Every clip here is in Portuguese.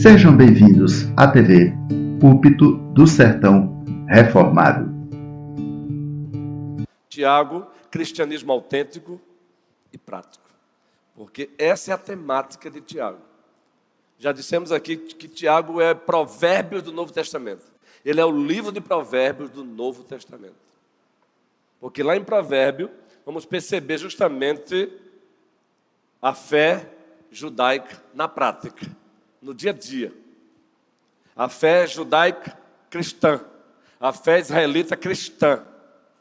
Sejam bem-vindos à TV Púlpito do Sertão Reformado. Tiago, cristianismo autêntico e prático. Porque essa é a temática de Tiago. Já dissemos aqui que Tiago é Provérbios do Novo Testamento. Ele é o livro de Provérbios do Novo Testamento. Porque lá em Provérbio, vamos perceber justamente a fé judaica na prática, no dia a dia. A fé judaica cristã, a fé israelita cristã,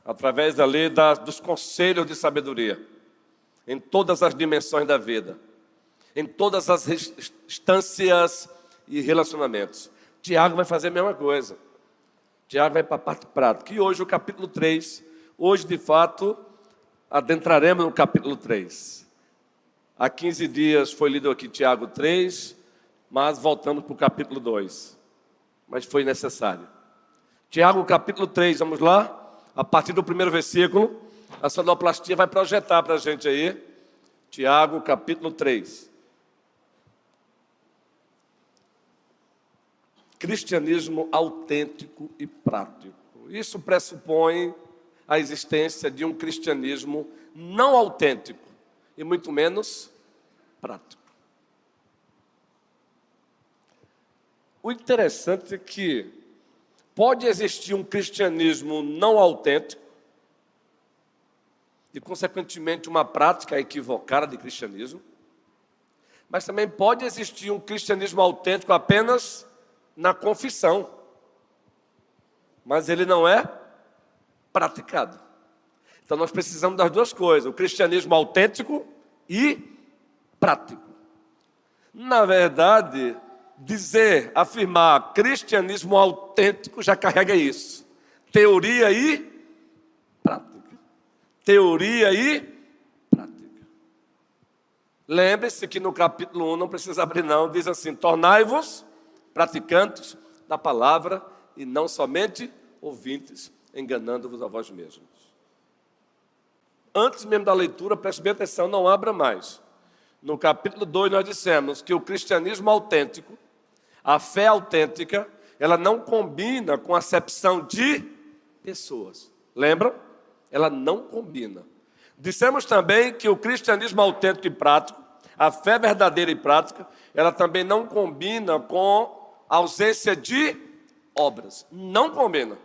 através ali dos conselhos de sabedoria, em todas as dimensões da vida, em todas as instâncias e relacionamentos. Tiago vai fazer a mesma coisa. Tiago vai para a parte prática. E hoje o capítulo 3, hoje de fato, adentraremos no capítulo 3. Há 15 dias foi lido aqui Tiago 3, mas voltamos para o capítulo 2. Mas foi necessário. Tiago capítulo 3, vamos lá? A partir do primeiro versículo, a sonoplastia vai projetar para a gente aí. Tiago capítulo 3. Cristianismo autêntico e prático. Isso pressupõe a existência de um cristianismo não autêntico e muito menos prático. O interessante é que pode existir um cristianismo não autêntico e, consequentemente, uma prática equivocada de cristianismo, mas também pode existir um cristianismo autêntico apenas na confissão, mas ele não é praticado. Então nós precisamos das duas coisas, o cristianismo autêntico e prático. Na verdade, afirmar cristianismo autêntico já carrega isso. Teoria e prática. Teoria e prática. Lembre-se que no capítulo 1, não precisa abrir não, diz assim: tornai-vos praticantes da palavra e não somente ouvintes, enganando-vos a vós mesmos. Antes mesmo da leitura, preste bem atenção, não abra mais. No capítulo 2 nós dissemos que o cristianismo autêntico, a fé autêntica, ela não combina com a acepção de pessoas. Lembram? Ela não combina. Dissemos também que o cristianismo autêntico e prático, a fé verdadeira e prática, ela também não combina com a ausência de obras. Não combina.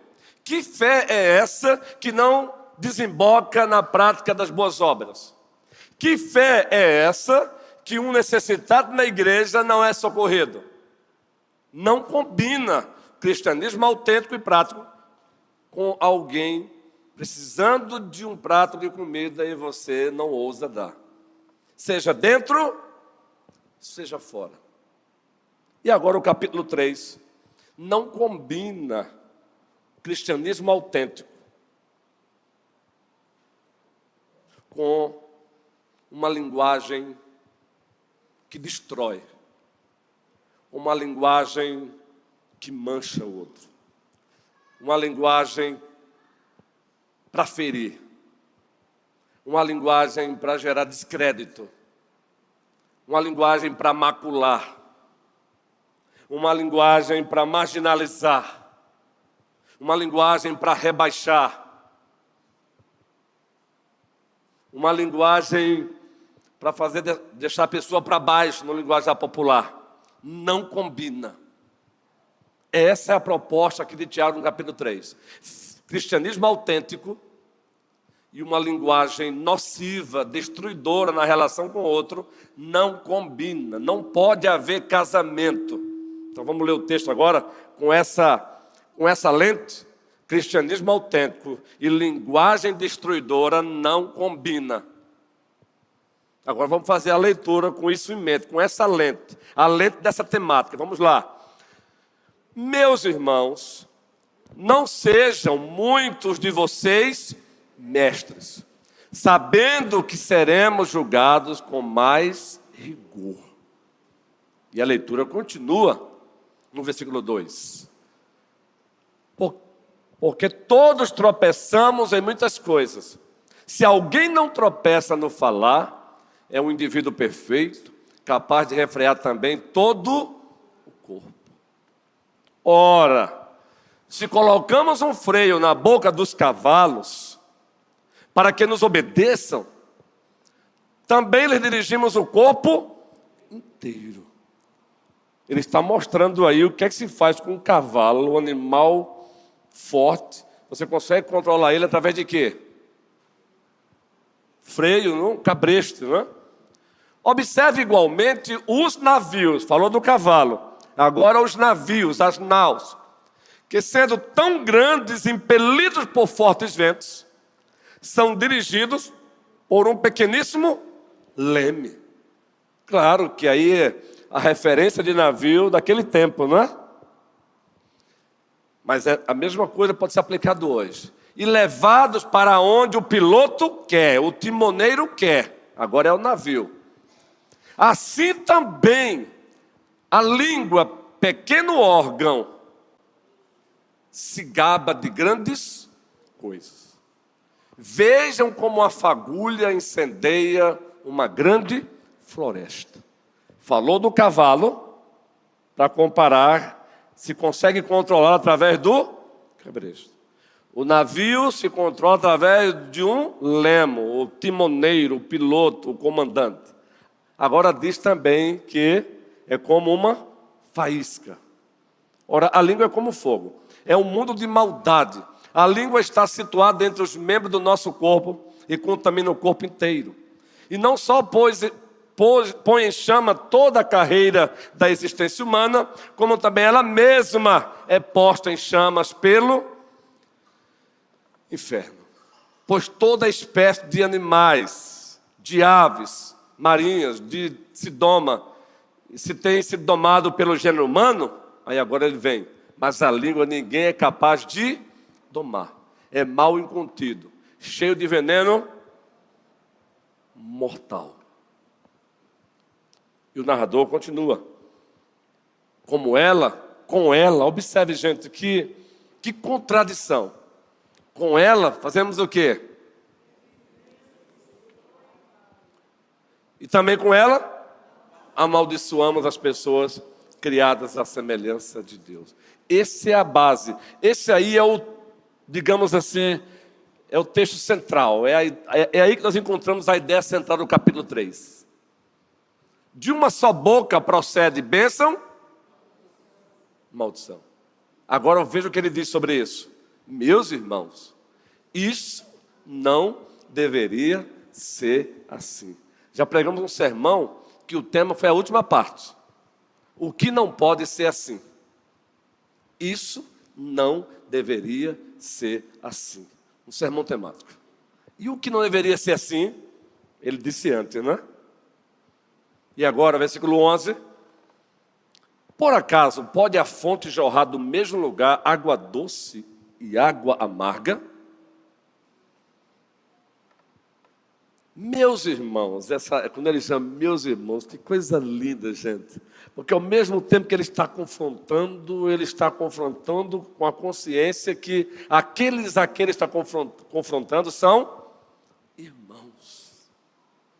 Que fé é essa que não desemboca na prática das boas obras? Que fé é essa que um necessitado na igreja não é socorrido? Não combina cristianismo autêntico e prático com alguém precisando de um prato de comida e você não ousa dar. Seja dentro, seja fora. E agora o capítulo 3 não combina cristianismo autêntico com uma linguagem que destrói, uma linguagem que mancha o outro, uma linguagem para ferir, uma linguagem para gerar descrédito, uma linguagem para macular, uma linguagem para marginalizar, uma linguagem para rebaixar, uma linguagem para deixar a pessoa para baixo, no linguajar popular. Não combina. Essa é a proposta aqui de Tiago no capítulo 3. Cristianismo autêntico e uma linguagem nociva, destruidora na relação com o outro, não combina. Não pode haver casamento. Então vamos ler o texto agora com essa lente. Cristianismo autêntico e linguagem destruidora não combina. Agora vamos fazer a leitura com isso em mente, com essa lente, a lente dessa temática. Vamos lá. Meus irmãos, não sejam muitos de vocês mestres, sabendo que seremos julgados com mais rigor. E a leitura continua no versículo 2. Porque todos tropeçamos em muitas coisas. Se alguém não tropeça no falar, é um indivíduo perfeito, capaz de refrear também todo o corpo. Ora, se colocamos um freio na boca dos cavalos, para que nos obedeçam, também lhes dirigimos o corpo inteiro. Ele está mostrando aí o que é que se faz com um cavalo, um animal forte. Você consegue controlar ele através de quê? Freio, não? Cabresto, não é? Observe igualmente os navios, falou do cavalo, agora os navios, as naus, que sendo tão grandes, impelidos por fortes ventos, são dirigidos por um pequeníssimo leme. Claro que aí é a referência de navio daquele tempo, não é? Mas a mesma coisa pode ser aplicada hoje. E levados para onde o piloto quer, o timoneiro quer. Agora é o navio. Assim também, a língua, pequeno órgão, se gaba de grandes coisas. Vejam como a fagulha incendeia uma grande floresta. Falou do cavalo, para comparar, se consegue controlar através do cabresto. O navio se controla através de um lemo, o timoneiro, o piloto, o comandante. Agora diz também que é como uma faísca. Ora, a língua é como fogo. É um mundo de maldade. A língua está situada entre os membros do nosso corpo e contamina o corpo inteiro. E não só põe em chama toda a carreira da existência humana, como também ela mesma é posta em chamas pelo inferno. Pois toda espécie de animais, de aves marinhas, de Sidoma, se tem sido domado pelo gênero humano, aí agora ele vem. Mas a língua ninguém é capaz de domar. É mal incontido, cheio de veneno mortal. E o narrador continua. Com ela, observe, gente, que contradição. Com ela, fazemos o quê? E também com ela, amaldiçoamos as pessoas criadas à semelhança de Deus. Essa é a base. Esse aí é o, digamos assim, é o texto central. É aí que nós encontramos a ideia central do capítulo 3. De uma só boca procede bênção, maldição. Agora veja o que ele diz sobre isso. Meus irmãos, isso não deveria ser assim. Já pregamos um sermão que o tema foi a última parte. O que não pode ser assim. Isso não deveria ser assim. Um sermão temático. E o que não deveria ser assim, ele disse antes, né? E agora, versículo 11. Por acaso, pode a fonte jorrar do mesmo lugar água doce e água amarga? Meus irmãos, quando ele chama meus irmãos, que coisa linda, gente. Porque ao mesmo tempo que ele está confrontando com a consciência que aqueles a que ele está confrontando são irmãos.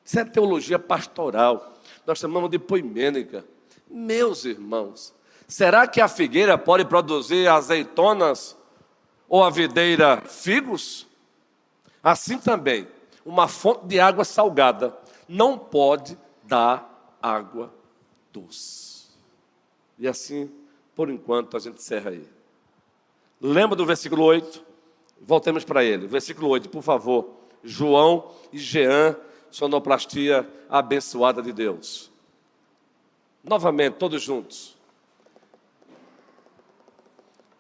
Isso é teologia pastoral. Nós chamamos de poimênica. Meus irmãos, será que a figueira pode produzir azeitonas ou a videira figos? Assim também, uma fonte de água salgada não pode dar água doce. E assim, por enquanto, a gente encerra aí. Lembra do versículo 8? Voltemos para ele. Versículo 8, por favor. João e Jean, sonoplastia abençoada de Deus. Novamente, todos juntos.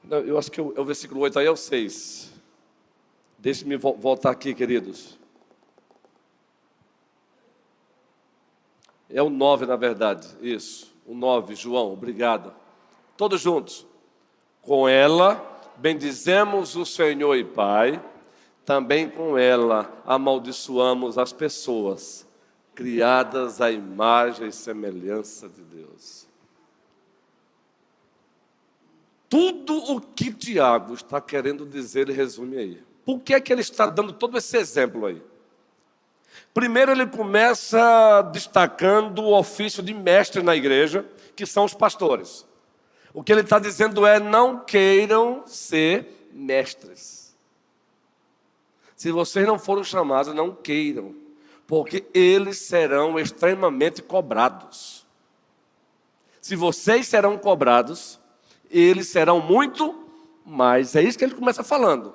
Não, eu acho que o versículo 8 aí é o 6. Deixe-me voltar aqui, queridos. É o 9, na verdade. Isso, o 9, João, obrigado. Todos juntos. Com ela, bendizemos o Senhor e Pai. Também com ela, amaldiçoamos as pessoas criadas à imagem e semelhança de Deus. Tudo o que Tiago está querendo dizer, ele resume aí. Por que é que ele está dando todo esse exemplo aí? Primeiro ele começa destacando o ofício de mestre na igreja, que são os pastores. O que ele está dizendo é: não queiram ser mestres. Se vocês não foram chamados, não queiram, porque eles serão extremamente cobrados. Se vocês serão cobrados, eles serão muito mais. É isso que ele começa falando.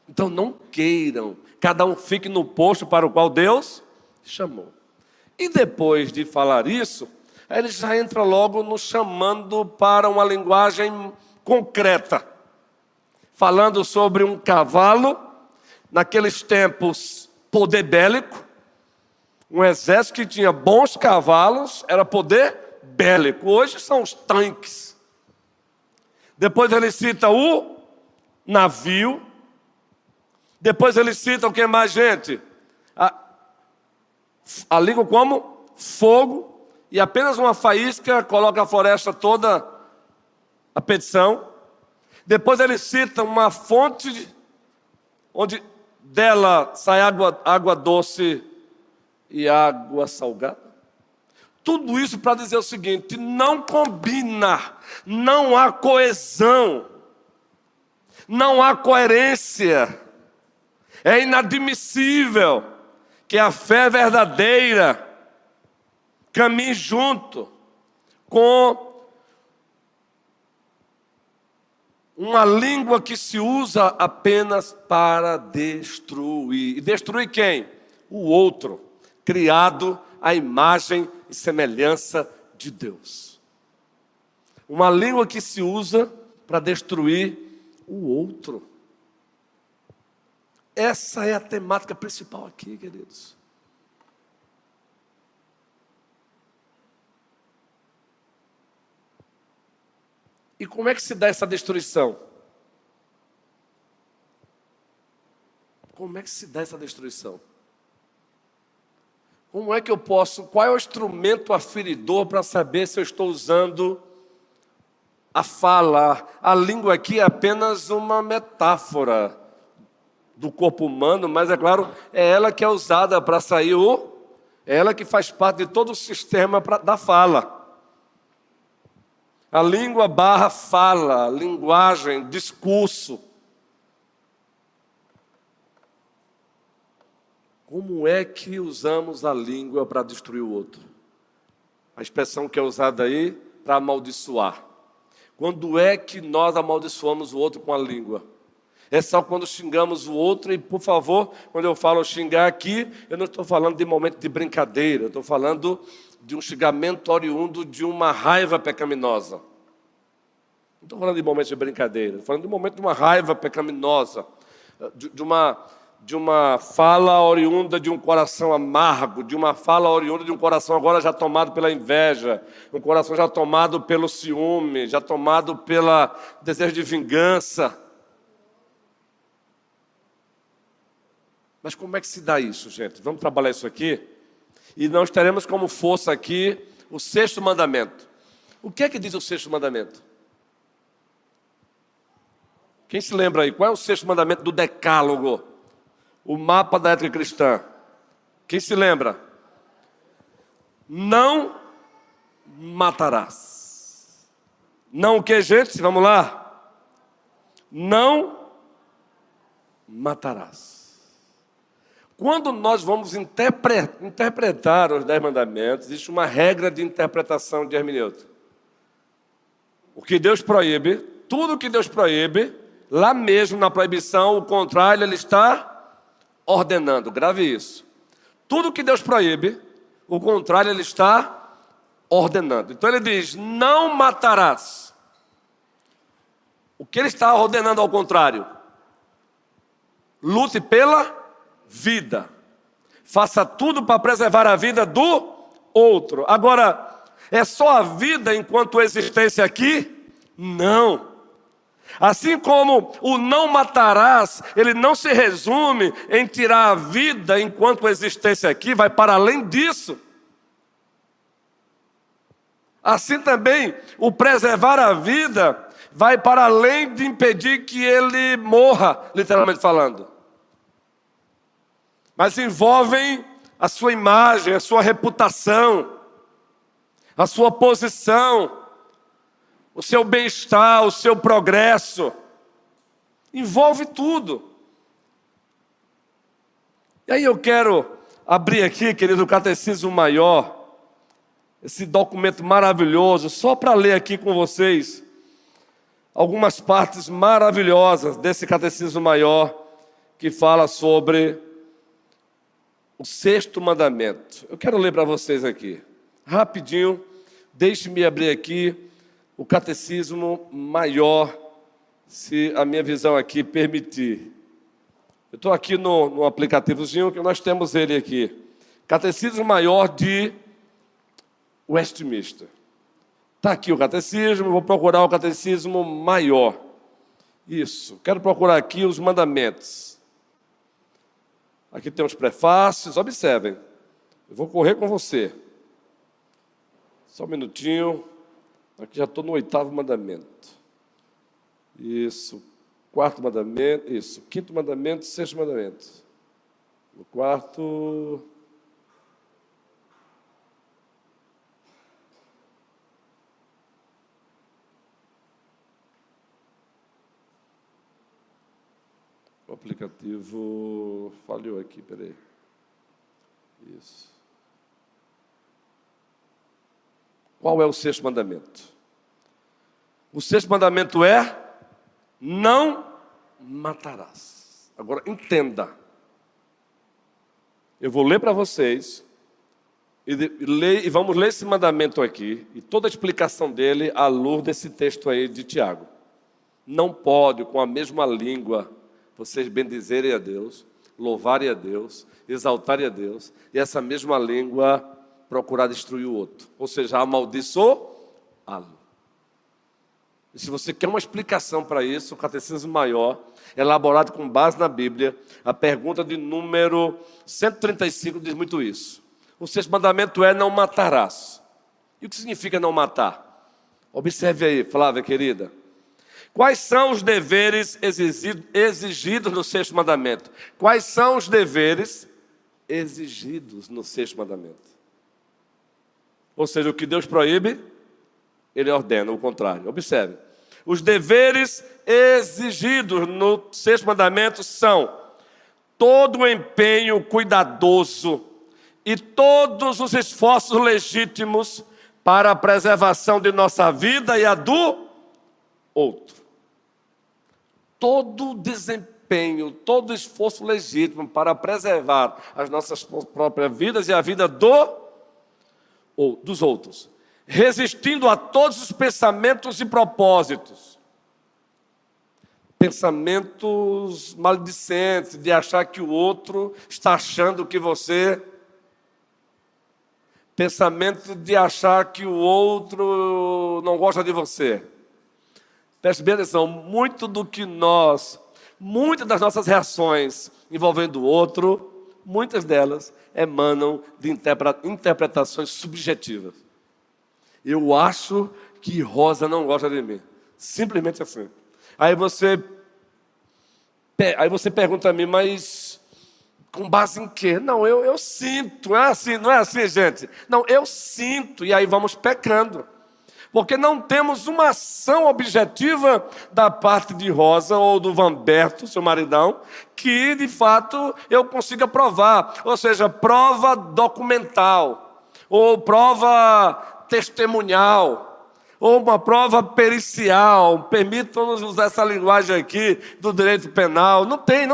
Então não queiram, cada um fique no posto para o qual Deus chamou. E depois de falar isso, aí ele já entra logo nos chamando para uma linguagem concreta, falando sobre um cavalo, naqueles tempos, poder bélico, um exército que tinha bons cavalos, era poder bélico. Hoje são os tanques. Depois ele cita o navio. Depois ele cita o que mais, gente? A língua como fogo, e apenas uma faísca coloca a floresta toda a petição. Depois ele cita uma fonte onde dela sai água doce e água salgada. Tudo isso para dizer o seguinte: não combina, não há coesão, não há coerência. É inadmissível que a fé verdadeira caminhe junto com uma língua que se usa apenas para destruir. E destruir quem? O outro, criado à imagem e semelhança de Deus. Uma língua que se usa para destruir o outro. Essa é a temática principal aqui, queridos. E como é que se dá essa destruição? Como é que se dá essa destruição? Como é que eu posso, qual é o instrumento aferidor para saber se eu estou usando a fala? A língua aqui é apenas uma metáfora do corpo humano, mas é claro, é ela que é usada para sair é ela que faz parte de todo o sistema da fala. A língua barra fala, linguagem, discurso. Como é que usamos a língua para destruir o outro? A expressão que é usada aí para amaldiçoar. Quando é que nós amaldiçoamos o outro com a língua? É só quando xingamos o outro, e por favor, quando eu falo xingar aqui, eu não estou falando de momento de brincadeira, eu estou falando de um xingamento oriundo de uma raiva pecaminosa. Não estou falando de momento de brincadeira, estou falando de um momento de uma raiva pecaminosa, de uma fala oriunda de um coração amargo, de uma fala oriunda de um coração agora já tomado pela inveja, um coração já tomado pelo ciúme, já tomado pelo desejo de vingança. Mas como é que se dá isso, gente? Vamos trabalhar isso aqui? E nós teremos como força aqui o 6º mandamento. O que é que diz o 6º mandamento? Quem se lembra aí? Qual é o 6º mandamento do Decálogo? O mapa da ética cristã. Quem se lembra? Não matarás. Não o que, gente? Vamos lá. Não matarás. Quando nós vamos interpretar os 10 mandamentos, existe uma regra de interpretação de hermenêutica. O que Deus proíbe, tudo que Deus proíbe, lá mesmo na proibição, o contrário, Ele está ordenando. Grave isso. Tudo que Deus proíbe, o contrário, Ele está ordenando. Então Ele diz: não matarás. O que Ele está ordenando ao contrário? Lute pela vida. Faça tudo para preservar a vida do outro. Agora, é só a vida enquanto existência aqui? Não. Assim como o não matarás, ele não se resume em tirar a vida enquanto existência aqui, vai para além disso. Assim também, o preservar a vida vai para além de impedir que ele morra, literalmente falando. Mas envolvem a sua imagem, a sua reputação, a sua posição, o seu bem-estar, o seu progresso. Envolve tudo. E aí eu quero abrir aqui, querido, o Catecismo Maior, esse documento maravilhoso, só para ler aqui com vocês algumas partes maravilhosas desse Catecismo Maior, que fala sobre o 6º mandamento. Eu quero ler para vocês aqui, rapidinho. Deixe-me abrir aqui o Catecismo Maior, se a minha visão aqui permitir. Eu estou aqui no aplicativozinho que nós temos ele aqui. Catecismo Maior de Westminster. Está aqui o catecismo, vou procurar o Catecismo Maior. Isso, quero procurar aqui os mandamentos. Aqui tem os prefácios, observem. Eu vou correr com você. Só um minutinho. Aqui já estou no 8º mandamento. Isso, 4º mandamento, isso, 5º mandamento, 6º mandamento. O 4º... O aplicativo falhou aqui, peraí. Isso. Qual é o 6º mandamento? O 6º mandamento é: não matarás. Agora, entenda. Eu vou ler para vocês, e vamos ler esse mandamento aqui, e toda a explicação dele à luz desse texto aí de Tiago. Não pode, com a mesma língua, vocês bendizerem a Deus, louvarem a Deus, exaltarem a Deus, e essa mesma língua procurar destruir o outro. Ou seja, amaldiçoá-lo. E se você quer uma explicação para isso, o Catecismo Maior, elaborado com base na Bíblia, a pergunta de número 135 diz muito isso. O 6º mandamento é: não matarás. E o que significa não matar? Observe aí, Flávia querida. Quais são os deveres exigidos no 6º mandamento? Quais são os deveres exigidos no 6º mandamento? Ou seja, o que Deus proíbe, Ele ordena o contrário. Observe. Os deveres exigidos no 6º mandamento são todo o empenho cuidadoso e todos os esforços legítimos para a preservação de nossa vida e a do outro. Todo desempenho, todo esforço legítimo para preservar as nossas próprias vidas e a vida dos outros, resistindo a todos os pensamentos e propósitos. Pensamentos maledicentes, de achar que o outro está achando que você... Pensamento de achar que o outro não gosta de você. Preste bem atenção, muitas das nossas reações envolvendo o outro, muitas delas emanam de interpretações subjetivas. Eu acho que Rosa não gosta de mim. Simplesmente assim. Aí você pergunta a mim, mas com base em quê? Não, eu sinto. Não é assim, gente? Não, eu sinto. E aí vamos pecando. Porque não temos uma ação objetiva da parte de Rosa ou do Vanberto, seu maridão, que de fato eu consiga provar. Ou seja, prova documental, ou prova testemunhal, ou uma prova pericial. Permitam-nos usar essa linguagem aqui do direito penal. Não tem.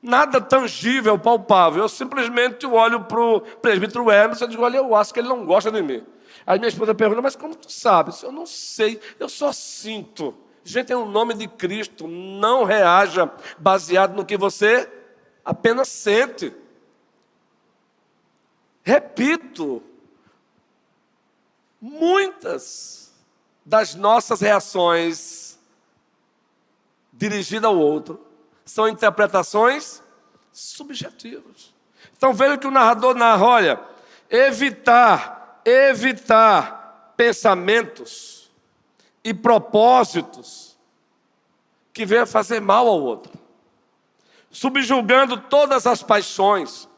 Nada tangível, palpável. Eu simplesmente olho para o presbítero Hermes e digo: olha, eu acho que ele não gosta de mim. Aí minha esposa pergunta: mas como tu sabes? Eu não sei, eu só sinto. Gente, em nome de Cristo, não reaja baseado no que você apenas sente. Repito, muitas das nossas reações dirigidas ao outro são interpretações subjetivas. Então veja o que o narrador narra: olha, evitar pensamentos e propósitos que venham fazer mal ao outro, subjugando todas as paixões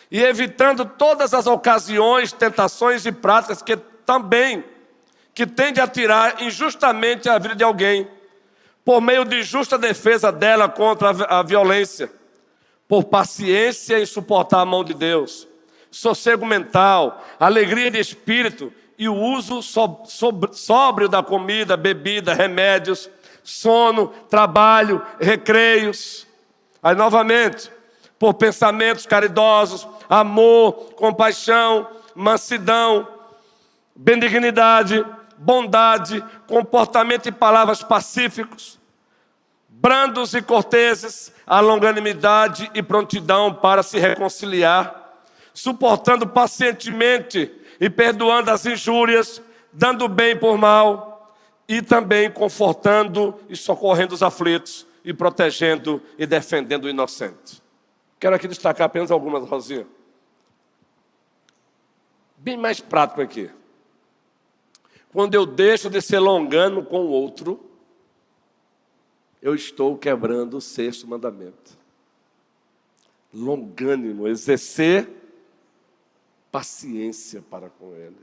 e evitando todas as ocasiões, tentações e práticas que que tende a tirar injustamente a vida de alguém, por meio de justa defesa dela contra a violência, por paciência em suportar a mão de Deus, sossego mental, alegria de espírito e o uso sóbrio da comida, bebida, remédios, sono, trabalho, recreios. Aí novamente, por pensamentos caridosos, amor, compaixão, mansidão, benignidade, bondade, comportamento e palavras pacíficos, brandos e corteses, a longanimidade e prontidão para se reconciliar, suportando pacientemente e perdoando as injúrias, dando bem por mal, e também confortando e socorrendo os aflitos, e protegendo e defendendo o inocente. Quero aqui destacar apenas algumas, Rosinha. Bem mais prático aqui. Quando eu deixo de ser longano com o outro, eu estou quebrando o 6º mandamento. Longânimo, exercer paciência para com ele.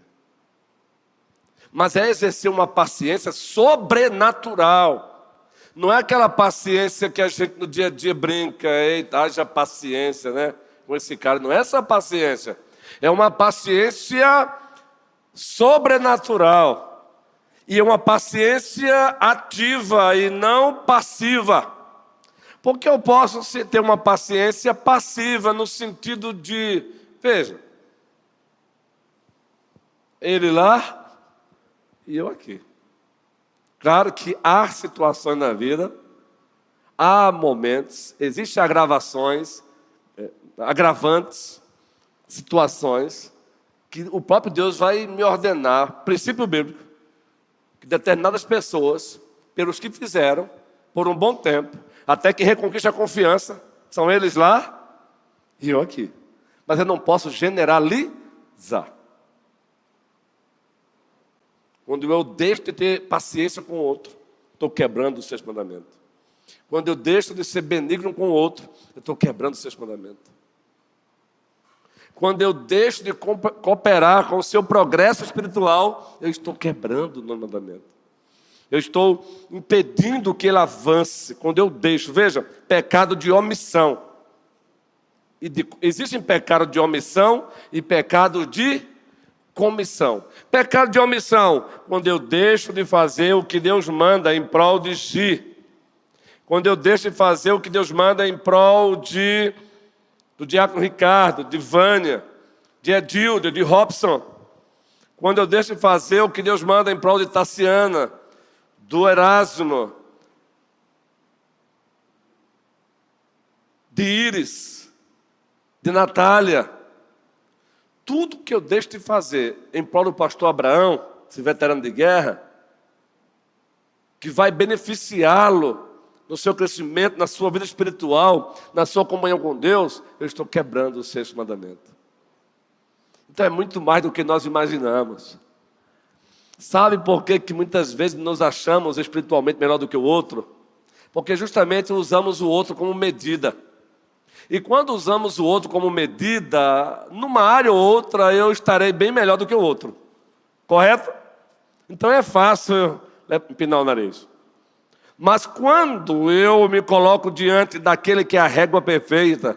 Mas é exercer uma paciência sobrenatural. Não é aquela paciência que a gente no dia a dia brinca, eita, haja paciência, né? Com esse cara. Não é essa paciência. É uma paciência sobrenatural. E é uma paciência ativa e não passiva. Porque eu posso ter uma paciência passiva no sentido de, veja, ele lá e eu aqui. Claro que há situações na vida, há momentos, existem agravantes, situações, que o próprio Deus vai me ordenar, princípio bíblico, que determinadas pessoas, pelos que fizeram, por um bom tempo, até que reconquiste a confiança, são eles lá e eu aqui. Mas eu não posso generalizar. Quando eu deixo de ter paciência com o outro, estou quebrando os 6 mandamentos. Quando eu deixo de ser benigno com o outro, eu estou quebrando os 6 mandamentos. Quando eu deixo de cooperar com o seu progresso espiritual, eu estou quebrando o 9º mandamento. Eu estou impedindo que ele avance. Quando eu deixo, veja, pecado de omissão. Existe pecado de omissão e pecado de comissão. Pecado de omissão, quando eu deixo de fazer o que Deus manda em prol de Gi. Quando eu deixo de fazer o que Deus manda em prol do diácono Ricardo, de Vânia, de Edilda, de Robson. Quando eu deixo de fazer o que Deus manda em prol de Tassiana, do Erasmo, de Iris, de Natália. Tudo que eu deixo de fazer em prol do pastor Abraão, esse veterano de guerra, que vai beneficiá-lo no seu crescimento, na sua vida espiritual, na sua comunhão com Deus, eu estou quebrando o 6º mandamento. Então é muito mais do que nós imaginamos. Sabe por que muitas vezes nos achamos espiritualmente melhor do que o outro? Porque justamente usamos o outro como medida. E quando usamos o outro como medida, numa área ou outra eu estarei bem melhor do que o outro. Correto? Então é fácil empinar o nariz. Mas quando eu me coloco diante daquele que é a régua perfeita,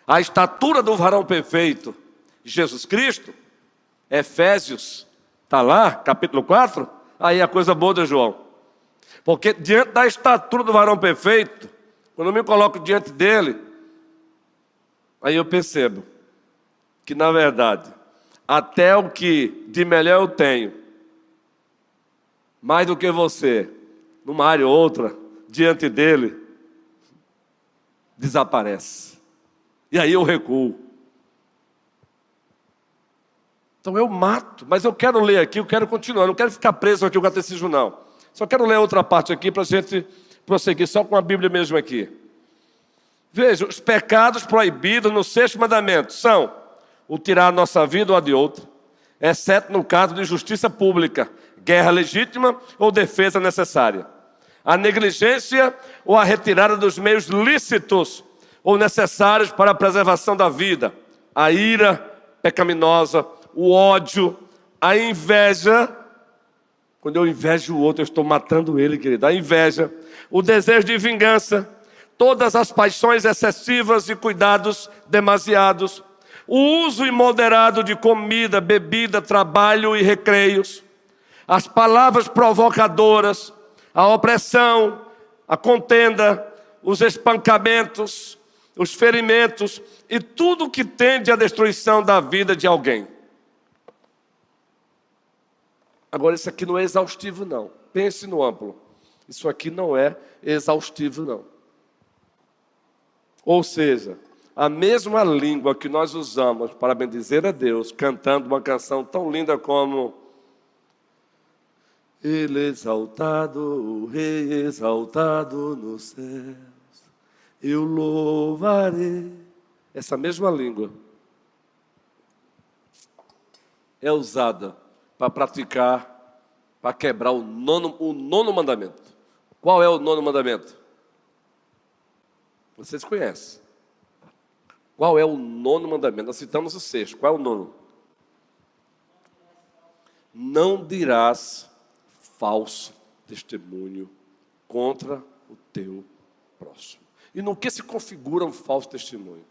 a estatura do varão perfeito, Jesus Cristo, Efésios, está lá, capítulo 4, aí a coisa boa de João. Porque diante da estatura do varão perfeito, quando eu me coloco diante dele, aí eu percebo que, na verdade, até o que de melhor eu tenho, mais do que você, numa área ou outra, diante dele, desaparece. E aí eu recuo. Então eu mato, mas eu quero ler aqui, eu quero continuar, não quero ficar preso aqui o catecismo não. Só quero ler outra parte aqui para a gente prosseguir, só com a Bíblia mesmo aqui. Veja, os pecados proibidos no 6º mandamento são o tirar a nossa vida ou a de outro, exceto no caso de justiça pública, guerra legítima ou defesa necessária. A negligência ou a retirada dos meios lícitos ou necessários para a preservação da vida. A ira pecaminosa, o ódio, a inveja Quando eu invejo o outro, eu estou matando ele, querido. A inveja, o desejo de vingança, todas as paixões excessivas e cuidados demasiados, o uso imoderado de comida, bebida, trabalho e recreios, as palavras provocadoras, a opressão, a contenda, os espancamentos, os ferimentos e tudo que tende à destruição da vida de alguém. Agora, isso aqui não é exaustivo, não. Pense no amplo. Isso aqui não é exaustivo, não. Ou seja, a mesma língua que nós usamos para bendizer a Deus, cantando uma canção tão linda como Ele exaltado, o Rei exaltado nos céus, eu louvarei. Essa mesma língua é usada para praticar, para quebrar o nono mandamento. Qual é o nono mandamento? Vocês conhecem. Qual é o nono mandamento? Nós citamos o sexto. Qual é o nono? Não dirás falso testemunho contra o teu próximo. E no que se configura um falso testemunho?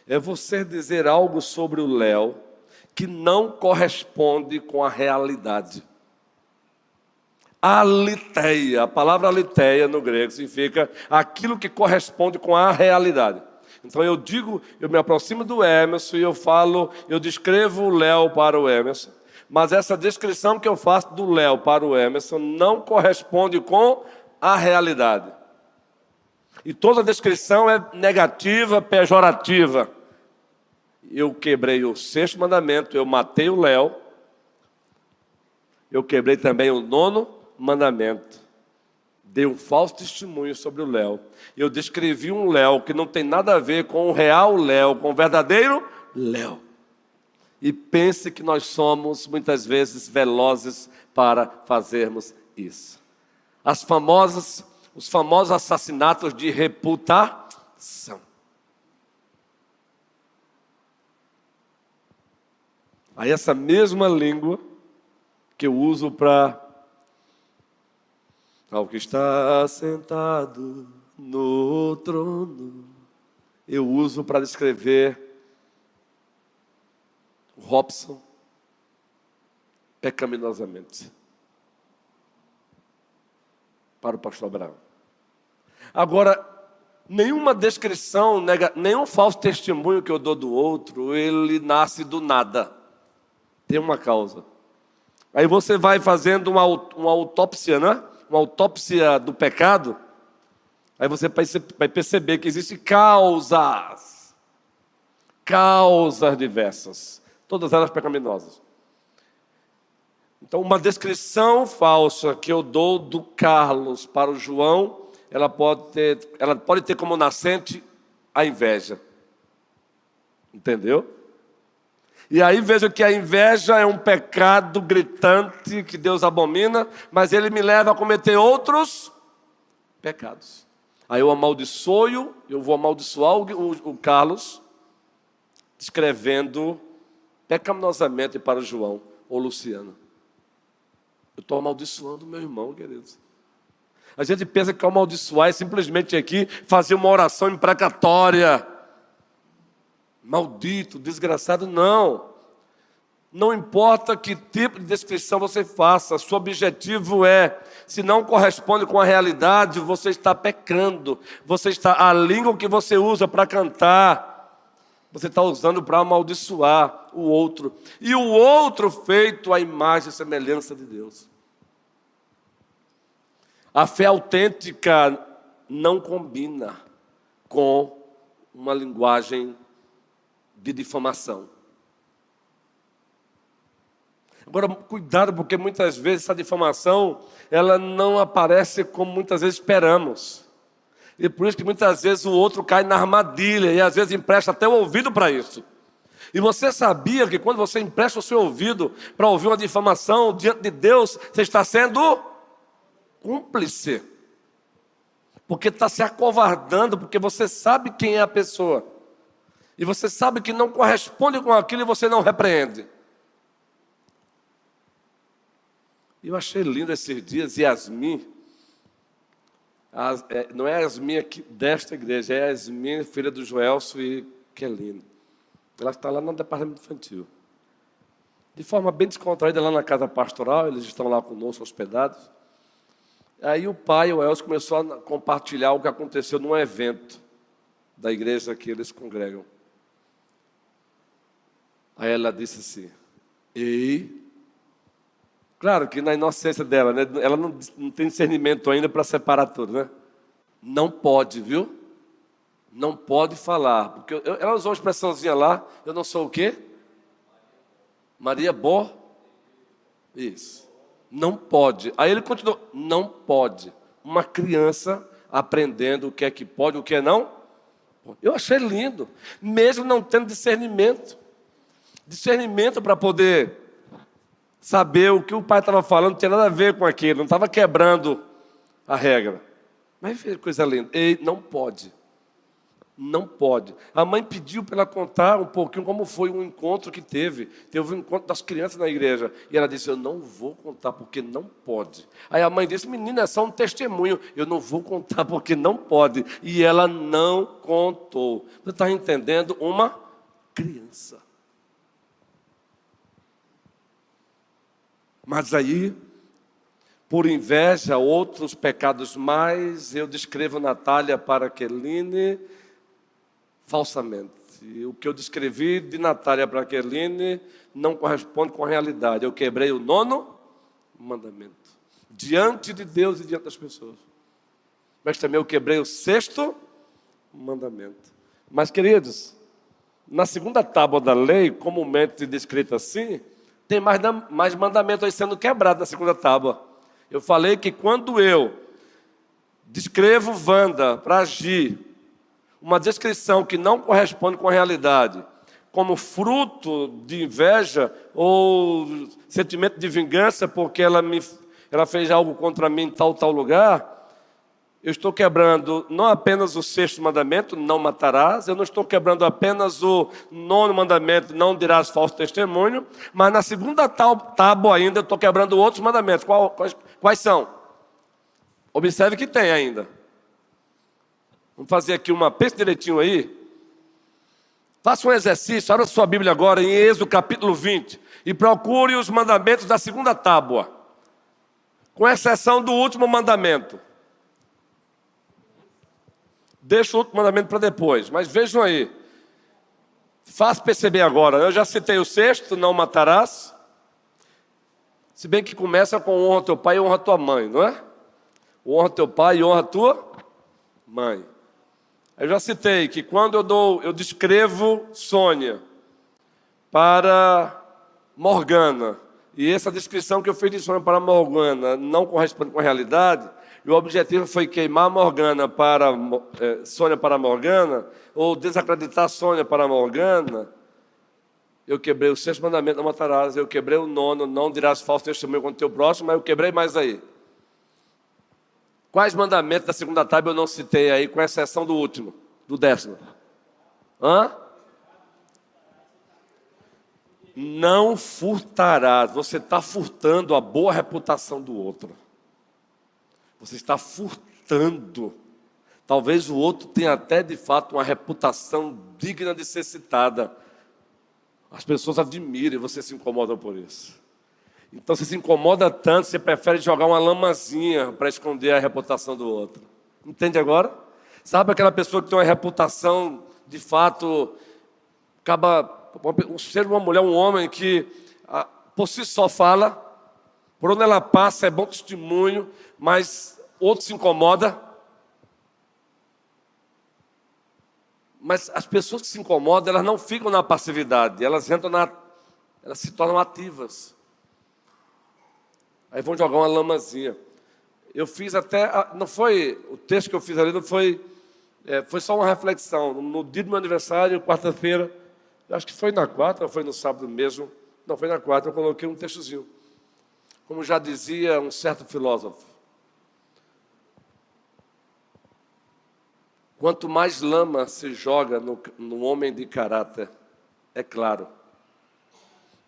É você dizer algo sobre o Léo que não corresponde com a realidade. Aliteia, a palavra aliteia no grego significa aquilo que corresponde com a realidade. Então eu me aproximo do Emerson e eu descrevo o Léo para o Emerson, mas essa descrição que eu faço do Léo para o Emerson não corresponde com a realidade. E toda descrição é negativa, pejorativa. Eu quebrei o sexto mandamento, eu matei o Léo. Eu quebrei também o nono mandamento. Dei um falso testemunho sobre o Léo. Eu descrevi um Léo que não tem nada a ver com o real Léo, com o verdadeiro Léo. E pense que nós somos, muitas vezes, velozes para fazermos isso. Os famosos assassinatos de reputação. Aí essa mesma língua que eu uso para ao que está sentado no trono, eu uso para descrever o Robson pecaminosamente para o pastor Abraão. Agora, nenhuma descrição, nenhum falso testemunho que eu dou do outro, ele nasce do nada. Tem uma causa. Aí você vai fazendo uma autópsia, né? Uma autópsia do pecado. Aí você vai perceber que existem causas diversas, todas elas pecaminosas. Então, uma descrição falsa que eu dou do Carlos para o João, ela pode ter como nascente a inveja. Entendeu? E aí vejo que a inveja é um pecado gritante que Deus abomina, mas ele me leva a cometer outros pecados. Aí eu vou amaldiçoar o Carlos, escrevendo pecaminosamente para o João ou Luciano. Eu estou amaldiçoando o meu irmão, queridos. A gente pensa que amaldiçoar é simplesmente aqui fazer uma oração imprecatória. Maldito, desgraçado, não. Não importa que tipo de descrição você faça, seu objetivo se não corresponde com a realidade, você está pecando. A língua que você usa para cantar, você está usando para amaldiçoar o outro. E o outro feito à imagem e semelhança de Deus. A fé autêntica não combina com uma linguagem de difamação. Agora, cuidado, porque muitas vezes essa difamação, ela não aparece como muitas vezes esperamos. E por isso que muitas vezes o outro cai na armadilha e às vezes empresta até o ouvido para isso. E você sabia que quando você empresta o seu ouvido para ouvir uma difamação diante de Deus, você está sendo cúmplice. Porque está se acovardando, porque você sabe quem é a pessoa. E você sabe que não corresponde com aquilo e você não repreende. E eu achei lindo esses dias, Yasmin, não é a Yasmin aqui desta igreja, é a Yasmin, filha do Joelso e Kelino. Ela está lá no departamento infantil. De forma bem descontraída, lá na casa pastoral, eles estão lá conosco, hospedados. Aí o pai, o Elcio, começou a compartilhar o que aconteceu num evento da igreja que eles congregam. Aí ela disse assim, claro que na inocência dela, né? Ela não tem discernimento ainda para separar tudo, né? Não pode, viu? Não pode falar. Porque ela usou uma expressãozinha lá, eu não sou o quê? Maria Bo? Isso. Não pode. Aí ele continuou, não pode. Uma criança aprendendo o que é que pode, o que é não. Eu achei lindo. Mesmo não tendo discernimento. Discernimento para poder saber o que o pai estava falando, não tinha nada a ver com aquilo, não estava quebrando a regra. Mas veja que coisa linda. Não pode. Não pode. A mãe pediu para ela contar um pouquinho como foi um encontro que teve. Teve um encontro das crianças na igreja. E ela disse, eu não vou contar porque não pode. Aí a mãe disse, menina, é só um testemunho. Eu não vou contar porque não pode. E ela não contou. Você está entendendo? Uma criança. Mas aí, por inveja, outros pecados mais, eu descrevo Natália para Keline falsamente. E o que eu descrevi de Natália para Keline não corresponde com a realidade. Eu quebrei o 9º mandamento. Diante de Deus e diante das pessoas. Mas também eu quebrei o 6º mandamento. Mas, queridos, na segunda tábua da lei, comumente descrita assim, tem mais mandamentos aí sendo quebrados na segunda tábua. Eu falei que quando eu descrevo Wanda para agir, uma descrição que não corresponde com a realidade, como fruto de inveja ou sentimento de vingança, porque ela fez algo contra mim em tal lugar, eu estou quebrando não apenas o 6º mandamento, não matarás, eu não estou quebrando apenas o 9º mandamento, não dirás falso testemunho, mas na segunda tábua ainda eu estou quebrando outros mandamentos. Quais são? Observe que tem ainda. Vamos fazer aqui pense direitinho aí. Faça um exercício, abra sua Bíblia agora em Êxodo capítulo 20 e procure os mandamentos da segunda tábua, com exceção do último mandamento. Deixa o outro mandamento para depois, mas vejam aí. Faz perceber agora, eu já citei o 6º, não matarás. Se bem que começa com honra teu pai e honra tua mãe, não é? Honra teu pai e honra tua mãe. Eu já citei que quando eu descrevo Sônia para Morgana, e essa descrição que eu fiz de Sônia para Morgana não corresponde com a realidade, e o objetivo foi queimar Sônia para Morgana, ou desacreditar Sônia para Morgana, eu quebrei o 6º mandamento, não matarás, eu quebrei o 9º, não dirás falso testemunho contra o teu próximo, mas eu quebrei mais aí. Quais mandamentos da segunda tábua eu não citei aí, com exceção do último, do 10º? Não furtarás, você está furtando a boa reputação do outro. Você está furtando. Talvez o outro tenha até, de fato, uma reputação digna de ser citada. As pessoas admiram e você se incomoda por isso. Então, você se incomoda tanto, você prefere jogar uma lamazinha para esconder a reputação do outro. Entende agora? Sabe aquela pessoa que tem uma reputação, de fato, um ser, uma mulher, um homem que por si só fala, por onde ela passa é bom testemunho, mas outro se incomoda. Mas as pessoas que se incomodam, elas não ficam na passividade, elas se tornam ativas. Aí vão jogar uma lamazinha. Eu fiz até, não foi, o texto que eu fiz ali não foi, foi só uma reflexão. No dia do meu aniversário, quarta-feira, acho que foi na quarta ou foi no sábado mesmo, não, foi na quarta, eu coloquei um textozinho. Como já dizia um certo filósofo, quanto mais lama se joga no homem de caráter, é claro,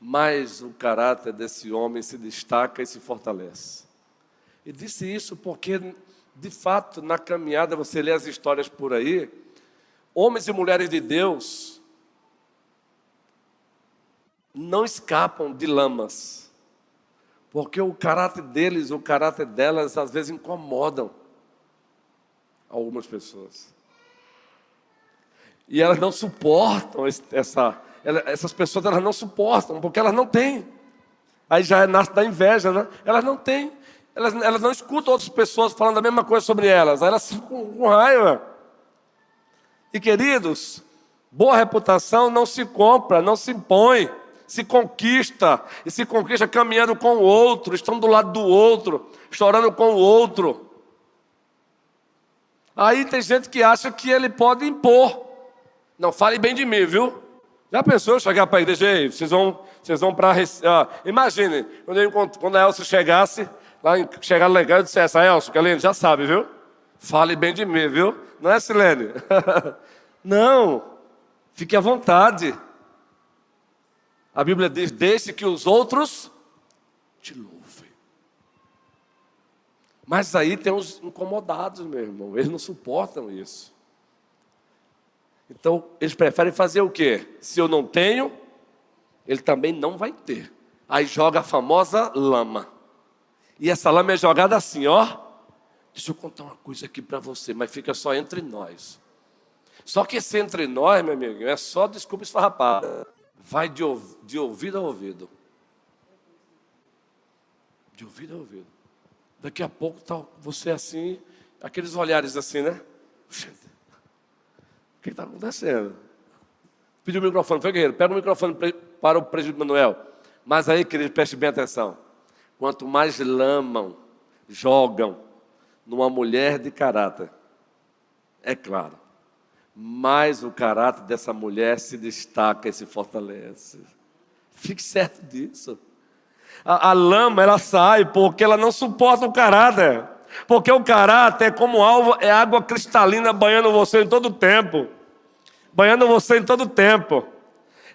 mais o caráter desse homem se destaca e se fortalece. E disse isso porque, de fato, na caminhada, você lê as histórias por aí, homens e mulheres de Deus não escapam de lamas, porque o caráter deles, o caráter delas, às vezes incomodam algumas pessoas. E elas não suportam essas pessoas, elas não suportam, porque elas não têm. Aí já nasce da inveja, né? Elas não têm. Elas não escutam outras pessoas falando a mesma coisa sobre elas. Aí elas ficam com raiva. E queridos, boa reputação não se compra, não se impõe. Se conquista. E se conquista caminhando com o outro, estando do lado do outro, chorando com o outro. Aí tem gente que acha que ele pode impor. Não, fale bem de mim, viu? Já pensou eu chegar para a igreja? Ei, vocês vão para... imagine, quando a Elcio chegasse, chegar legal e dissesse: Elcio, Kalene, já sabe, viu? Fale bem de mim, viu? Não é, Silene? Não, fique à vontade. A Bíblia diz: deixe que os outros te louvem. Mas aí tem os incomodados, meu irmão. Eles não suportam isso. Então, eles preferem fazer o quê? Se eu não tenho, ele também não vai ter. Aí joga a famosa lama. E essa lama é jogada assim, ó. Deixa eu contar uma coisa aqui para você, mas fica só entre nós. Só que esse entre nós, meu amigo, é só desculpa esfarrapada. Vai de ouvido a ouvido. De ouvido a ouvido. Daqui a pouco tá você assim, aqueles olhares assim, né? O que está acontecendo? Pediu o microfone, foi, guerreiro? Pega o microfone para o presbítero Manuel. Mas aí, querido, preste bem atenção. Quanto mais jogam numa mulher de caráter, é claro, mais o caráter dessa mulher se destaca e se fortalece. Fique certo disso. A lama, ela sai porque ela não suporta o caráter. Porque o caráter é como é água cristalina banhando você em todo o tempo. Banhando você em todo o tempo.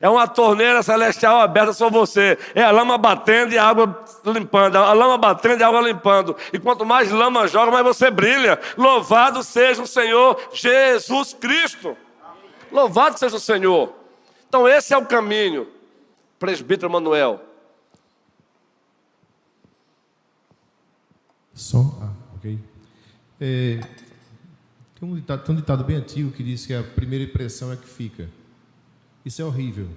É uma torneira celestial aberta sobre você. É a lama batendo e a água limpando. A lama batendo e a água limpando. E quanto mais lama joga, mais você brilha. Louvado seja o Senhor Jesus Cristo. Louvado seja o Senhor. Então esse é o caminho. Presbítero Manuel. Ok. Tem um ditado bem antigo que diz que a primeira impressão é que fica. Isso é horrível,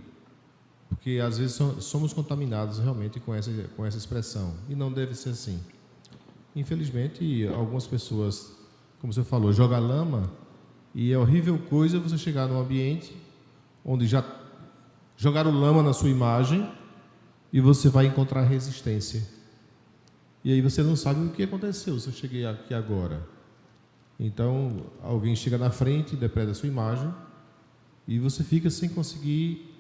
porque às vezes somos contaminados realmente com essa expressão, e não deve ser assim. Infelizmente, algumas pessoas, como você falou, jogam lama, e é horrível coisa você chegar num ambiente onde já jogaram lama na sua imagem e você vai encontrar resistência. E aí você não sabe o que aconteceu se eu cheguei aqui agora. Então, alguém chega na frente, depreda a sua imagem, e você fica sem conseguir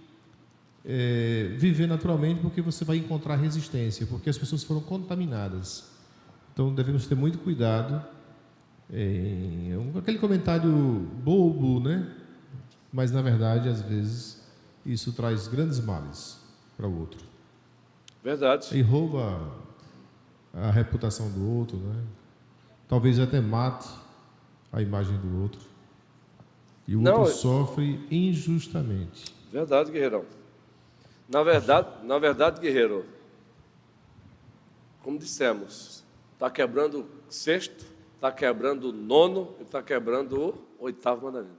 viver naturalmente, porque você vai encontrar resistência, porque as pessoas foram contaminadas. Então, devemos ter muito cuidado. Aquele comentário bobo, né? Mas, na verdade, às vezes, isso traz grandes males para o outro. Verdade. E rouba a reputação do outro, né? Talvez até mate a imagem do outro. E o outro sofre injustamente. Verdade, guerreirão. Na verdade, guerreiro, como dissemos, está quebrando o sexto, está quebrando o nono e está quebrando o oitavo mandamento.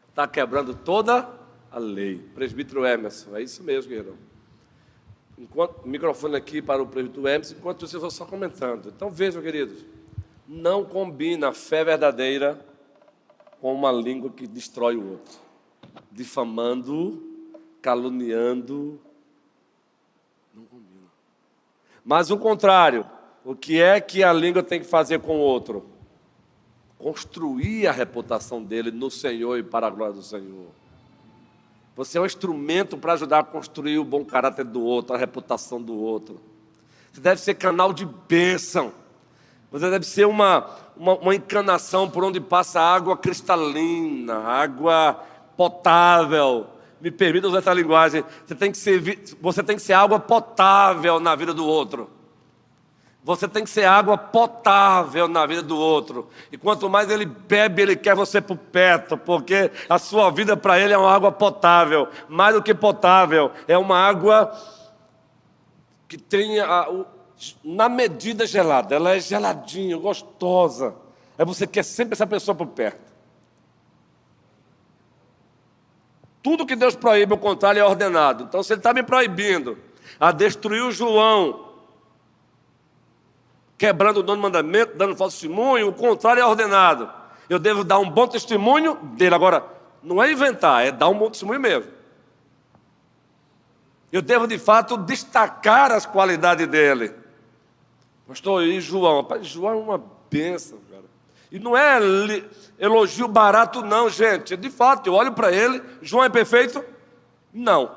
Está quebrando toda a lei. Presbítero Emerson, é isso mesmo, guerreirão. Microfone aqui para o presbítero Emerson, enquanto vocês vão só comentando. Então vejam, queridos, não combina a fé verdadeira com uma língua que destrói o outro, difamando, caluniando. Não combina. Mas o contrário, o que é que a língua tem que fazer com o outro? Construir a reputação dele no Senhor e para a glória do Senhor. Você é um instrumento para ajudar a construir o bom caráter do outro, a reputação do outro. Você deve ser canal de bênção. Você deve ser uma encanação por onde passa água cristalina, água potável, Me permita usar essa linguagem. Você tem que ser água potável na vida do outro. Você tem que ser água potável na vida do outro. E quanto mais ele bebe, ele quer você por perto, porque a sua vida para ele é uma água potável. Mais do que potável, é uma água que tem na medida gelada. Ela é geladinha, gostosa. Aí você quer sempre essa pessoa por perto. Tudo que Deus proíbe, o contrário é ordenado. Então, se Ele está me proibindo a destruir o João, quebrando o nono mandamento, dando falso testemunho, o contrário é ordenado. Eu devo dar um bom testemunho dele. Agora, não é inventar, é dar um bom testemunho mesmo. Eu devo, de fato, destacar as qualidades dele. Pastor, e João? Rapaz, João é uma bênção, cara. E não é elogio barato, não, gente. De fato, eu olho para ele. João é perfeito? Não.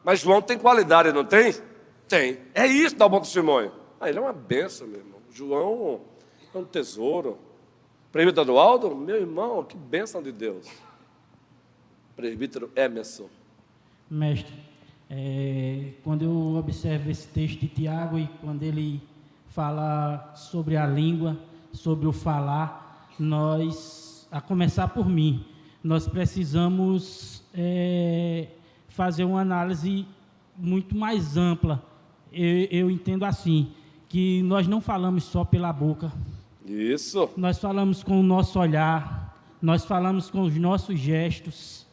Mas João tem qualidade, não tem? Tem. É isso, dá um bom testemunho. Ele é uma bênção, meu irmão. João é um tesouro. Presbítero Aldo, meu irmão, que bênção de Deus. Presbítero Emerson. Mestre, quando eu observo esse texto de Tiago e quando ele fala sobre a língua, sobre o falar, nós, a começar por mim, nós precisamos fazer uma análise muito mais ampla. Eu entendo assim, que nós não falamos só pela boca. Isso. Nós falamos com o nosso olhar, nós falamos com os nossos gestos.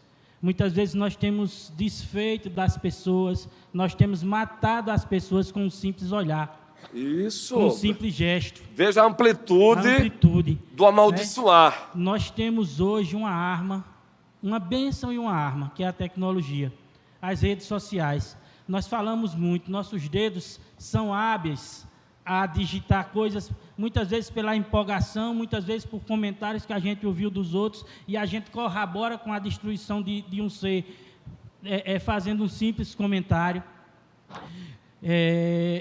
Muitas vezes nós temos desfeito das pessoas, nós temos matado as pessoas com um simples olhar. Isso. Com um simples gesto. Veja a amplitude do amaldiçoar. Nós temos hoje uma arma, uma bênção e uma arma, que é a tecnologia, as redes sociais. Nós falamos muito, nossos dedos são hábeis a digitar coisas, muitas vezes pela empolgação, muitas vezes por comentários que a gente ouviu dos outros, e a gente corrobora com a destruição de um ser, fazendo um simples comentário.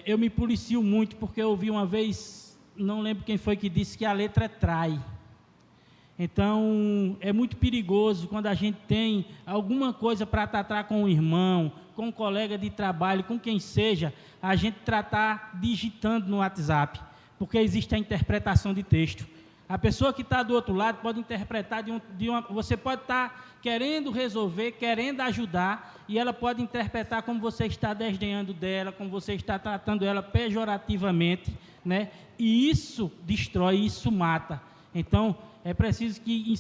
Eu me policio muito, porque eu ouvi uma vez, não lembro quem foi que disse que a letra trai. Então, é muito perigoso quando a gente tem alguma coisa para tratar com um irmão, com um colega de trabalho, com quem seja, a gente tratar digitando no WhatsApp, porque existe a interpretação de texto. A pessoa que está do outro lado pode interpretar você pode estar querendo resolver, querendo ajudar, e ela pode interpretar como você está desdenhando dela, como você está tratando ela pejorativamente, né? E isso destrói, isso mata. Então, é preciso que em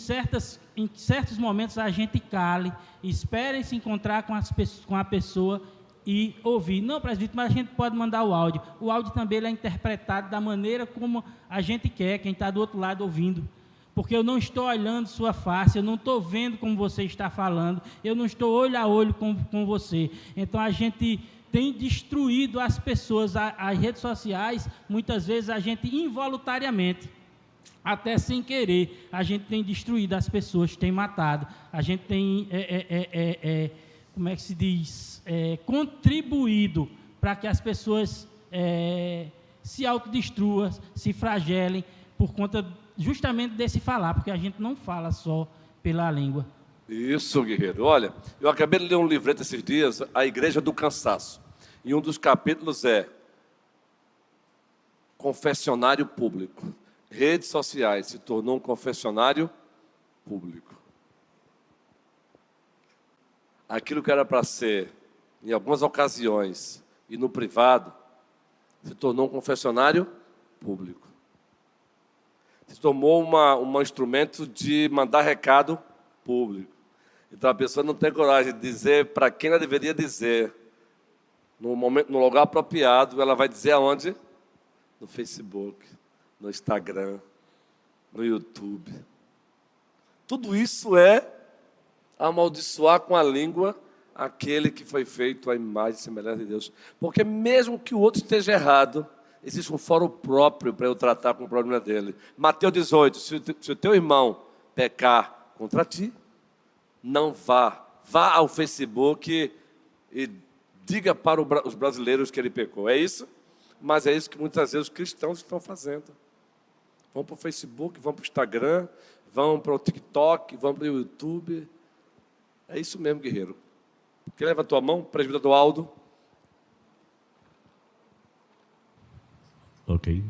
certos momentos a gente cale, espere se encontrar com a pessoa e ouvir. Não, presbítero, mas a gente pode mandar o áudio. O áudio também é interpretado da maneira como a gente quer, quem está do outro lado ouvindo. Porque eu não estou olhando sua face, eu não estou vendo como você está falando, eu não estou olho a olho com você. Então a gente tem destruído as pessoas, as redes sociais, muitas vezes a gente involuntariamente, até sem querer, a gente tem destruído as pessoas, tem matado, a gente tem, como é que se diz, contribuído para que as pessoas se autodestruam, se flagelem, por conta justamente desse falar, porque a gente não fala só pela língua. Isso, guerreiro. Olha, eu acabei de ler um livreto esses dias, A Igreja do Cansaço, e um dos capítulos é Confessionário Público. Redes sociais se tornou um confessionário público. Aquilo que era para ser, em algumas ocasiões, e no privado, se tornou um confessionário público. Se tornou um instrumento de mandar recado público. Então a pessoa não tem coragem de dizer para quem ela deveria dizer. No lugar apropriado, ela vai dizer aonde? No Facebook, no Instagram, no YouTube. Tudo isso é amaldiçoar com a língua aquele que foi feito à imagem e semelhança de Deus. Porque mesmo que o outro esteja errado, existe um fórum próprio para eu tratar com o problema dele. Mateus 18, se o teu irmão pecar contra ti, não vá ao Facebook e diga para os brasileiros que ele pecou. É isso? Mas é isso que muitas vezes os cristãos estão fazendo. Vão para o Facebook, vão para o Instagram, vão para o TikTok, vão para o YouTube. É isso mesmo, guerreiro. Quem levantou a mão? Presbítero Aldo. Ok.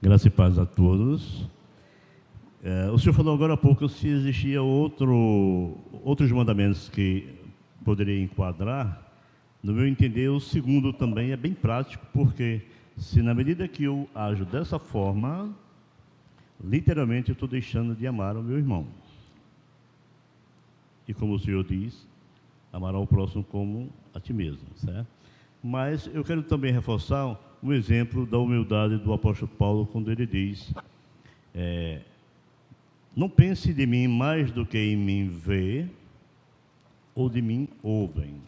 Graça e paz a todos. O senhor falou agora há pouco se existia outros mandamentos que poderia enquadrar. No meu entender, o segundo também é bem prático, porque se na medida que eu ajo dessa forma, literalmente eu estou deixando de amar o meu irmão. E como o Senhor diz, amar ao próximo como a ti mesmo, certo? Mas eu quero também reforçar um exemplo da humildade do apóstolo Paulo, quando ele diz, não pense de mim mais do que em mim vê, ou de mim ouvem.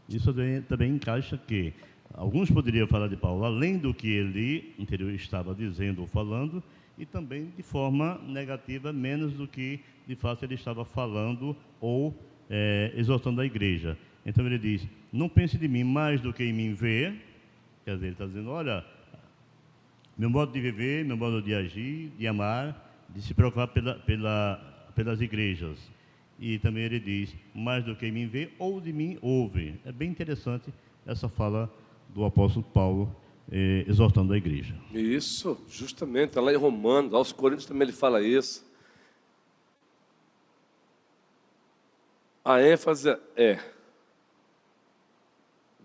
Isso também encaixa que alguns poderiam falar de Paulo, além do que ele interior estava dizendo ou falando, e também de forma negativa, menos do que, de fato, ele estava falando ou exortando a igreja. Então ele diz, não pense de mim mais do que em mim ver, quer dizer, ele está dizendo, olha, meu modo de viver, meu modo de agir, de amar, de se preocupar pelas igrejas. E também ele diz, mais do que em mim vê ou de mim ouve. É bem interessante essa fala do apóstolo Paulo, exortando a igreja. Isso, justamente, lá em Romanos, aos Coríntios também ele fala isso. A ênfase é,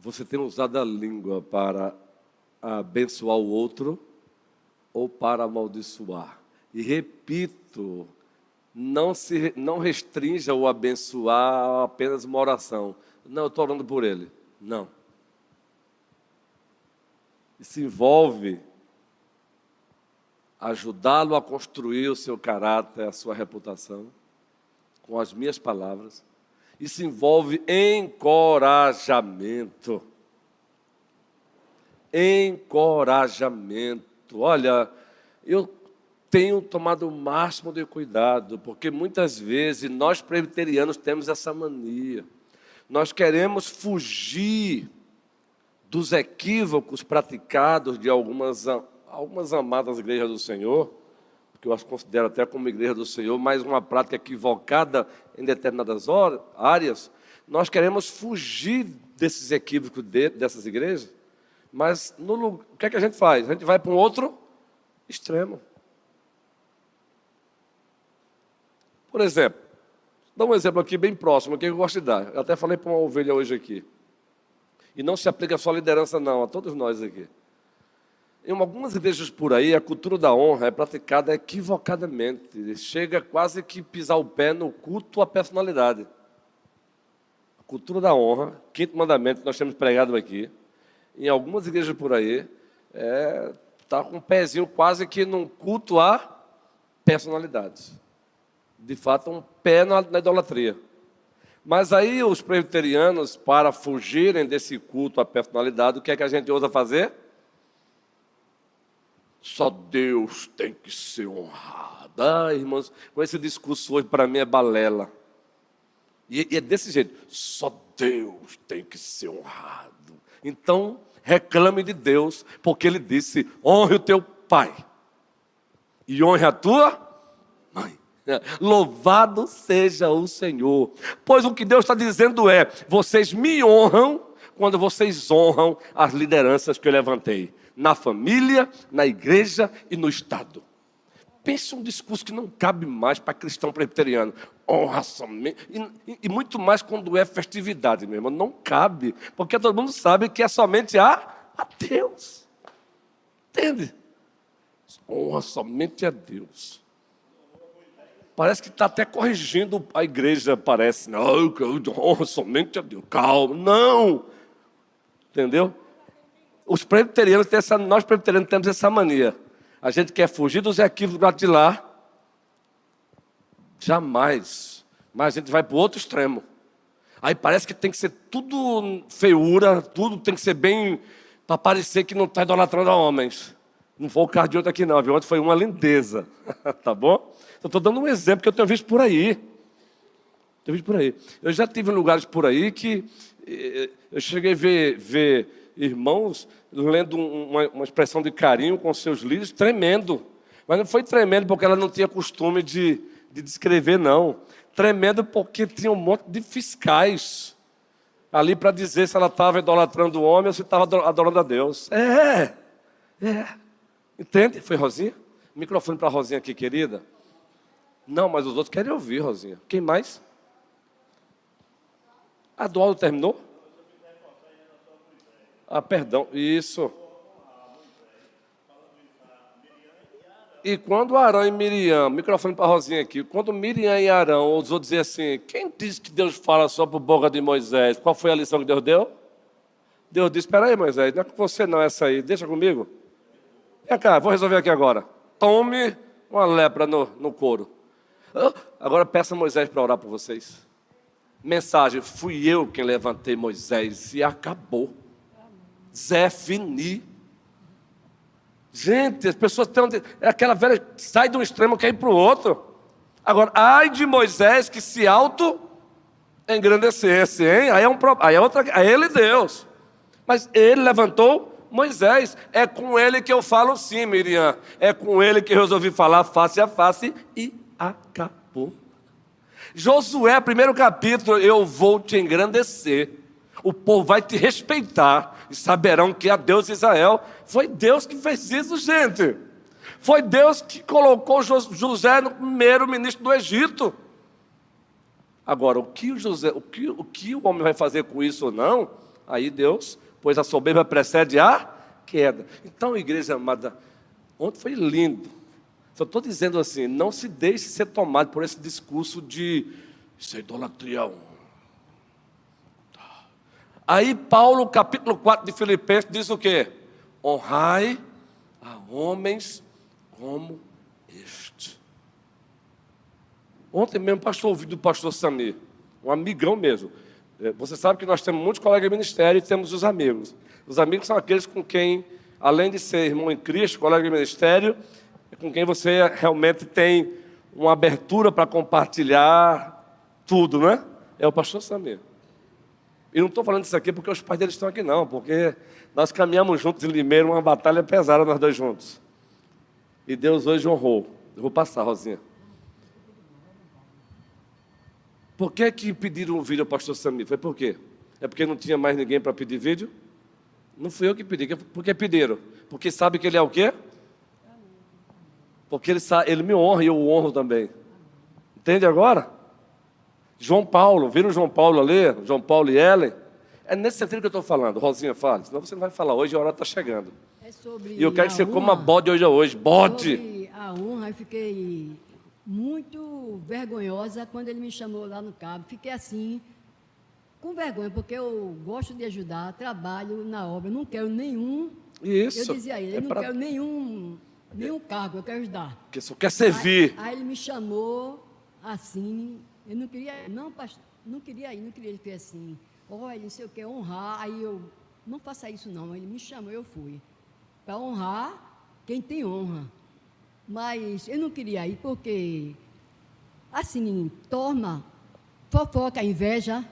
você tem usado a língua para abençoar o outro ou para amaldiçoar. E repito, não restrinja o abençoar a apenas uma oração. Não, eu estou orando por ele. Não. Isso envolve ajudá-lo a construir o seu caráter, a sua reputação, com as minhas palavras. Isso envolve encorajamento. Encorajamento. Olha, eu tenho tomado o máximo de cuidado, porque muitas vezes nós presbiterianos temos essa mania. Nós queremos fugir dos equívocos praticados de algumas amadas igrejas do Senhor, que eu as considero até como igreja do Senhor, mas uma prática equivocada em determinadas áreas. Nós queremos fugir desses equívocos dessas igrejas, mas o que é que a gente faz? A gente vai para um outro extremo. Por exemplo, vou dar um exemplo aqui bem próximo, que eu gosto de dar. Eu até falei para uma ovelha hoje aqui. E não se aplica só à liderança, não, a todos nós aqui. Em algumas igrejas por aí, a cultura da honra é praticada equivocadamente. Chega quase que pisar o pé no culto à personalidade. A cultura da honra, quinto mandamento que nós temos pregado aqui, em algumas igrejas por aí, está com um pezinho quase que num culto à personalidade. De fato, um pé na idolatria. Mas aí os presbiterianos, para fugirem desse culto à personalidade, o que é que a gente ousa fazer? Só Deus tem que ser honrado. Irmãos, com esse discurso hoje para mim é balela. E é desse jeito. Só Deus tem que ser honrado. Então, reclame de Deus, porque Ele disse, honre o teu pai e honre a tua mãe. Louvado seja o Senhor. Pois o que Deus está dizendo é, vocês me honram quando vocês honram as lideranças que eu levantei. Na família, na igreja e no Estado. Pense um discurso que não cabe mais para cristão presbiteriano. Honra somente. E muito mais quando é festividade, meu irmão. Não cabe. Porque todo mundo sabe que é somente a Deus. Entende? Honra somente a Deus. Parece que está até corrigindo a igreja, parece. Não, honra somente a Deus. Calma. Não. Entendeu? Os presbiterianos nós presbiterianos temos essa mania. A gente quer fugir dos equívocos de lá. Jamais. Mas a gente vai para o outro extremo. Aí parece que tem que ser tudo feiura, tudo tem que ser bem, para parecer que não está idolatrando a homens. Não foi o caso de ontem aqui não, viu? Ontem foi uma lindeza. Tá bom? Eu estou dando um exemplo que eu tenho visto por aí. Eu já tive lugares por aí que eu cheguei a ver irmãos lendo uma expressão de carinho com seus líderes, tremendo. Mas não foi tremendo porque ela não tinha costume de descrever, não. Tremendo porque tinha um monte de fiscais. ali para dizer se ela estava idolatrando o homem ou se estava adorando a Deus. Entende? Foi Rosinha? Microfone para a Rosinha aqui, querida. Não, mas os outros querem ouvir, Rosinha. Quem mais? A do áudio terminou? Perdão, isso. E quando Arão e Miriam, microfone para a Rosinha aqui, quando Miriam e Arão ousou dizer assim, quem disse que Deus fala só por boca de Moisés? Qual foi a lição que Deus deu? Deus disse, espera aí, Moisés, não é com você não essa aí, deixa comigo. Vem cá, vou resolver aqui agora. Tome uma lepra no couro. Agora peça a Moisés para orar por vocês. Mensagem, fui eu quem levantei Moisés e acabou. Zé Fini. Gente, as pessoas têm... É aquela velha... Sai de um extremo, quer ir para o outro. Agora, ai de Moisés que se auto-engrandecesse, hein? Aí é ele Deus. Mas ele levantou Moisés. É com ele que eu falo sim, Miriam. É com ele que eu resolvi falar face a face e acabou. Josué, primeiro capítulo, eu vou te engrandecer. O povo vai te respeitar e saberão que é Deus de Israel. Foi Deus que fez isso, gente. Foi Deus que colocou José no primeiro ministro do Egito. Agora, o que o homem vai fazer com isso ou não? Aí Deus, pois a soberba precede a queda. Então, igreja amada, ontem foi lindo. Só estou dizendo assim, não se deixe ser tomado por esse discurso de isso é idolatria. Aí Paulo, capítulo 4 de Filipenses, diz o quê? Honrai a homens como este. Ontem mesmo, ouvi do pastor Samir, um amigão mesmo. Você sabe que nós temos muitos colegas de ministério e temos os amigos. Os amigos são aqueles com quem, além de ser irmão em Cristo, colega de ministério, é com quem você realmente tem uma abertura para compartilhar tudo, né? É o pastor Samir. E não estou falando isso aqui porque os pais deles estão aqui, não. Porque nós caminhamos juntos em Limeira, uma batalha pesada nós dois juntos. E Deus hoje honrou. Eu vou passar, Rosinha. Por que pediram um vídeo ao pastor Samir? Foi por quê? É porque não tinha mais ninguém para pedir vídeo? Não fui eu que pedi. Por que pediram? Porque sabe que ele é o quê? Porque ele me honra e eu o honro também. Entende agora? João Paulo, viram João Paulo ali? João Paulo e Ellen? É nesse sentido que eu estou falando. Rosinha, fala, senão você não vai falar hoje, a hora está chegando. É sobre e eu quero que você coma bode hoje. Bode! Sobre a honra, eu fiquei muito vergonhosa quando ele me chamou lá no cabo. Fiquei assim, com vergonha, porque eu gosto de ajudar, trabalho na obra, não quero nenhum... Isso. Eu dizia a ele, eu não quero nenhum cargo, eu quero ajudar. Porque só quer servir. Aí ele me chamou assim... Eu não queria, não, pastor, não queria ir, ele fez assim, olha, não sei o que, honrar, aí eu, não faça isso não, ele me chamou, eu fui, para honrar quem tem honra, mas eu não queria ir porque, assim, torna, fofoca, inveja,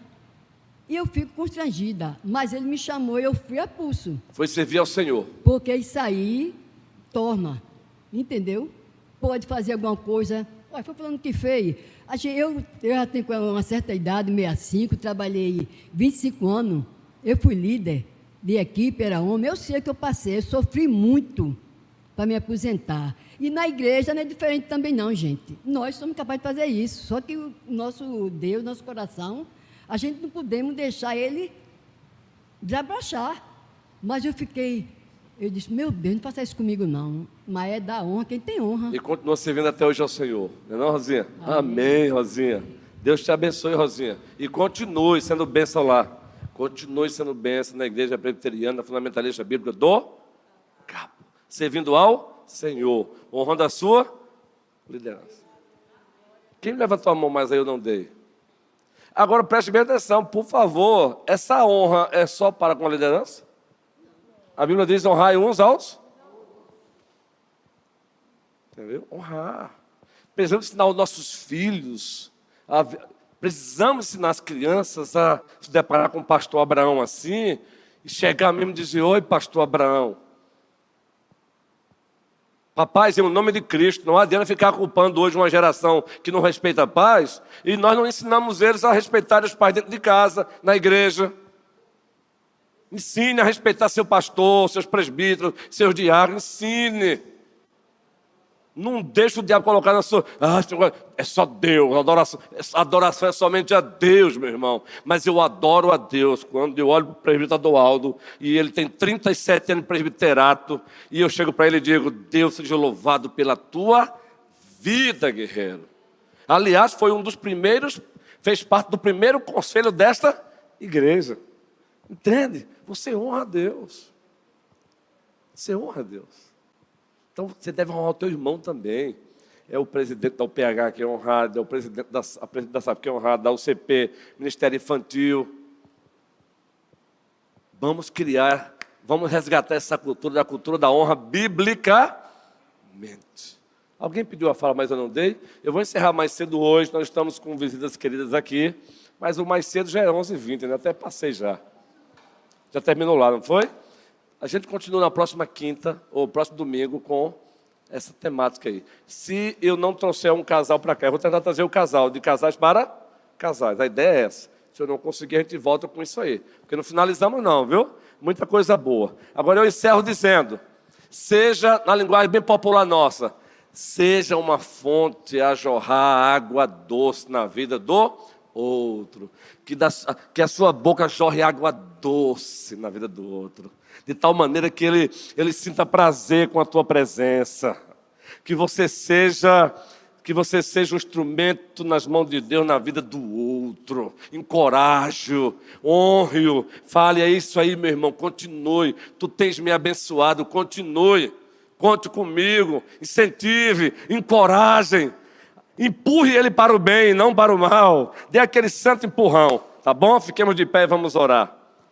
e eu fico constrangida, mas ele me chamou, eu fui a pulso. Foi servir ao Senhor. Porque isso aí torna, entendeu? Pode fazer alguma coisa, olha, foi falando que fez. Eu já tenho uma certa idade, 65, trabalhei 25 anos, eu fui líder de equipe, era homem, eu sei que eu passei, eu sofri muito para me aposentar. E na igreja não é diferente também não, gente. Nós somos capazes de fazer isso, só que o nosso Deus, nosso coração, a gente não podemos deixar ele desabrochar. Mas eu disse, meu Deus, não faça isso comigo não, mas é da honra quem tem honra. E continua servindo até hoje ao Senhor, não é não, Rosinha? Amém, Rosinha. Deus te abençoe, Rosinha. E continue sendo bênção lá. Continue sendo bênção na igreja presbiteriana, fundamentalista bíblica do Cabo. Servindo ao Senhor, honrando a sua liderança. Quem levantou a mão, mas aí eu não dei? Agora preste bem atenção, por favor, essa honra é só para com a liderança? A Bíblia diz honrar uns aos. Entendeu? Honrar. Precisamos ensinar os nossos filhos. Precisamos ensinar as crianças a se deparar com o pastor Abraão assim. E chegar mesmo e dizer, oi, pastor Abraão. Rapaz, em nome de Cristo, não adianta ficar culpando hoje uma geração que não respeita a paz. E nós não ensinamos eles a respeitar os pais dentro de casa, na igreja. Ensine a respeitar seu pastor, seus presbíteros, seus diáconos. Ensine. Não deixe o diabo colocar na sua... é só Deus, adoração é somente a Deus, meu irmão. Mas eu adoro a Deus quando eu olho para o presbítero Adoaldo e ele tem 37 anos de presbiterato e eu chego para ele e digo: Deus seja louvado pela tua vida, guerreiro. Aliás, foi um dos primeiros, fez parte do primeiro conselho desta igreja. Entende? Você honra a Deus. Você honra a Deus. Então, você deve honrar o teu irmão também. É o presidente da UPH que é honrado, é o presidente a presidente da SAP que é honrado, da UCP, Ministério Infantil. Vamos resgatar essa cultura, da cultura da honra biblicamente. Alguém pediu a fala, mas eu não dei. Eu vou encerrar mais cedo hoje, nós estamos com visitas queridas aqui, mas o mais cedo já é 11h20, né? Até passei já. Já terminou lá, não foi? A gente continua na próxima quinta, ou próximo domingo, com essa temática aí. Se eu não trouxer um casal para cá, eu vou tentar trazer o casal, de casais para casais. A ideia é essa. Se eu não conseguir, a gente volta com isso aí. Porque não finalizamos não, viu? Muita coisa boa. Agora eu encerro dizendo, seja, na linguagem bem popular nossa, seja uma fonte a jorrar água doce na vida do outro. Que a sua boca jorre água doce na vida do outro. De tal maneira que ele sinta prazer com a tua presença. Que você seja um instrumento nas mãos de Deus na vida do outro. Encoraje-o, honre-o. Fale, é isso aí, meu irmão, continue. Tu tens me abençoado, continue. Conte comigo, incentive, encoraje. Empurre ele para o bem, não para o mal. Dê aquele santo empurrão, tá bom? Fiquemos de pé e vamos orar.